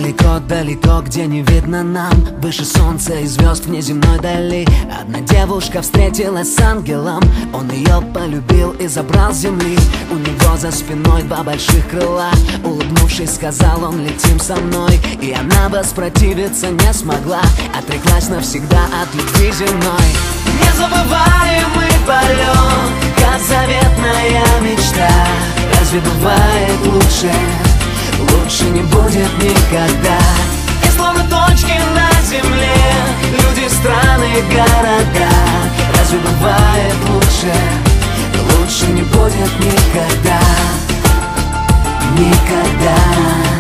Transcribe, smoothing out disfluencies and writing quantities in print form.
далеко-далеко, где не видно нам, выше солнца и звезд в неземной дали, одна девушка встретилась с ангелом. Он ее полюбил и забрал с земли. У него за спиной два больших крыла. Улыбнувшись, сказал он: летим со мной. И она воспротивиться не смогла, отреклась навсегда от любви земной. Незабываемый полет, как заветная мечта. Разве бывает лучше? Лучше не будет никогда. И словно точки на земле, люди, страны, города. Разве бывает лучше? Лучше не будет никогда. Никогда.